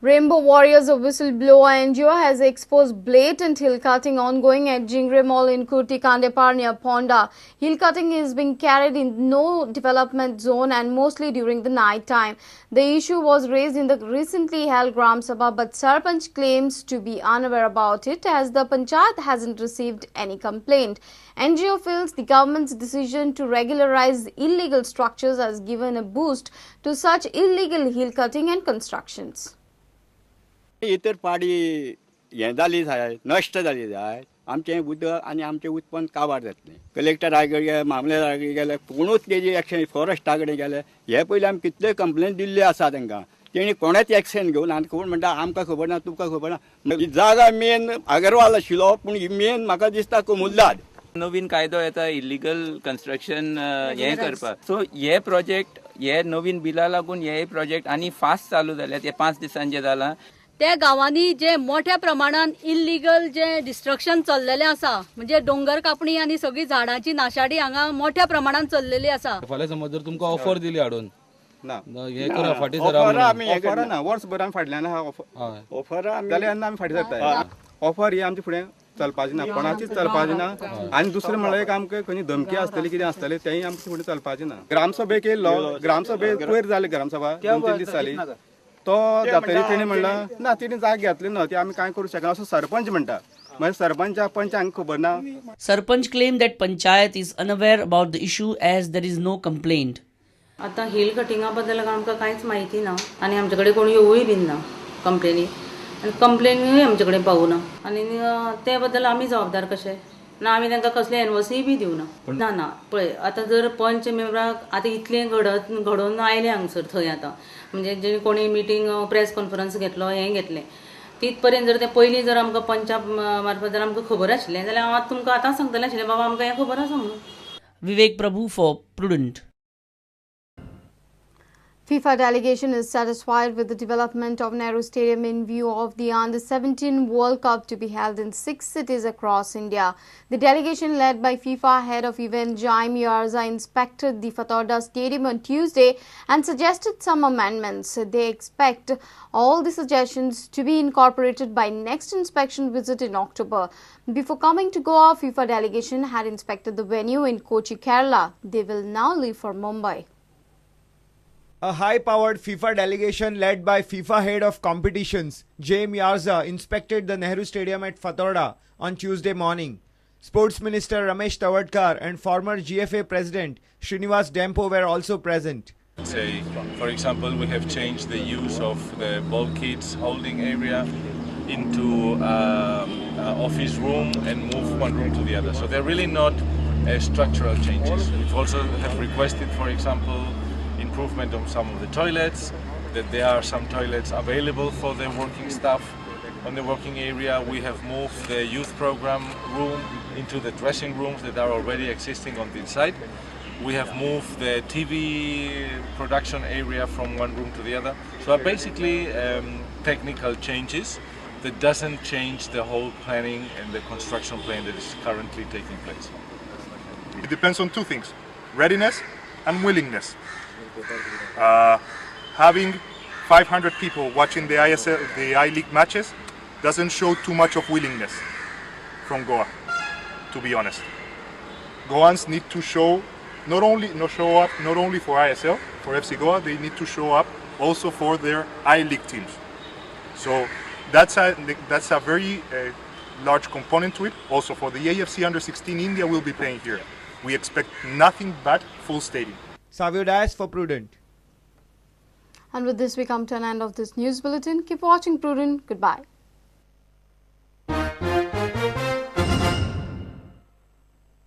Rainbow Warriors, a whistleblower NGO, has exposed blatant hill cutting ongoing at Jingre Mall in Kurti Kandepar near Ponda. Hill cutting is being carried in no development zone and mostly during the night time. The issue was raised in the recently held Gram Sabha, but Sarpanch claims to be unaware about it as the Panchayat hasn't received any complaint. NGO feels the government's decision to regularize illegal structures has given a boost to such illegal hill cutting and constructions. इतर पाडी हे जाली जाय नष्ट जाली जाय आमचें उदक आनी आमचें उत्पन्न काबार जातलें कलेक्टराकडे गेले मामलेदाराकडे गेले कोणूच तेजी एक्शन फॉरेस्टाकडे गेले हे पयलीं आमी कितले कंप्लेन दिल्ली आसा तांकां तेणी कोणेच एक्शन घेवन आनी कोण म्हणटा आमकां खबर ना तुमकां खबर ना ही जागा मेन अगरवाल आशिल्लो पूण ही मेन म्हाका दिसता कमुल्लाद नवीन कायदो येता इलिगल कन्स्ट्रक्शन हे करपाक सो हे प्रोजेक्ट हे नवीन बिला लागून हे प्रोजेक्ट आनी फास्ट चालू जाले ते 5 दिसांचे जाला त्या गावांनी जे मोठ्या प्रमाणात इल्लीगल जे डिस्ट्रक्शन चल्लेले आसा म्हणजे डोंगर कापणी आणि सगळी झाडांची नाशाडी हांगा मोठ्या प्रमाणात चल्लेली आसा फाल्यां समज जर तुमकां ऑफर दिली हाडून ना हे करा फाटी ऑफर सरा आमी ऑफर ना वर्सभर आमी फाटल्यान आहा ऑफर आमी जाल्यार आमी फाटी सरता ऑफर ही आमचे फुडें चलपाची ना कोणाचीच चलपाची ना आनी दुसरें म्हळ्यार एक आमकां खंय धमकी आसतली कितें आसतलें तेंय आमचे फुडें चलपाचें ना ग्रामसभेक येयल्लो ग्रामसभेक पयर जाली ग्रामसभा 2-3 दीस जाली तो जातरी तेणी म्हणला ना तेणी जाग घेतली ना ती आमी कांय करूं शकना असो सरपंच म्हणटा म्हणजे सरपंचा पंचांक खबर ना Sarpanch claimed that Panchayat is unaware about the issue as there is no complaint. आता हिल कटिंगा बद्दल आमकां कांयच माहिती ना आनी आमचे कडेन कोणी येवूय बीन ना कंप्लेनी आनी कंप्लेनूय आमचे कडेन पावूना आनी ते बद्दल आमी जबाबदार कशे ना आमी तांकां कसले एनओसी बी दिवना ना पळय आतां जर पंच मेंबराक आतां इतलें घडोवन आयले हांगसर थंय आतां म्हणजे जे कोणी मिटींग प्रेस कॉन्फरन्स घेतलो हें घेतलें तितपर्यंत जर ते पयलीं जर आमकां पंचा मार्फत जर आमकां खबर आशिल्लें जाल्यार हांव आतां तुमकां आतां सांगतलें आशिल्लें बाबा आमकां हें खबर आसा म्हणून. Vivek Prabhu for Prudent. FIFA delegation is satisfied with the development of Nehru Stadium in view of the Under-17 World Cup to be held in 6 cities across India. The delegation led by FIFA head of event Jaime Yarza inspected the Fatorda Stadium on Tuesday and suggested some amendments. They expect all the suggestions to be incorporated by next inspection visit in October. Before coming to Goa, FIFA delegation had inspected the venue in Kochi, Kerala. They will now leave for Mumbai. A high-powered FIFA delegation led by FIFA head of competitions, Jaime Yarza, inspected the Nehru Stadium at Fatorda on Tuesday morning. Sports Minister Ramesh Tawadkar and former GFA President Srinivas Dempo were also present. Say, for example, we have changed the use of the ball kids holding area into office room and moved one room to the other. So they're really not structural changes. We've also have requested, for example, improvement of some of the toilets, that there are some toilets available for the working staff on the working area. We have moved the youth program room into the dressing rooms that are already existing on the inside. We have moved the TV production area from one room to the other. So are basically technical changes that doesn't change the whole planning and the construction plan that is currently taking place. It depends on two things, readiness and willingness. Having 500 people watching the ISL, the I-League matches doesn't show too much of willingness from Goa, to be honest. Goans need to show not only for ISL, for FC Goa, they need to show up also for their I-League teams. So that's a very large component to it. Also for the AFC Under-16, India will be playing here. We expect nothing but full stadium. Savio Dias for Prudent. And with this, we come to an end of this news bulletin. Keep watching Prudent. Goodbye.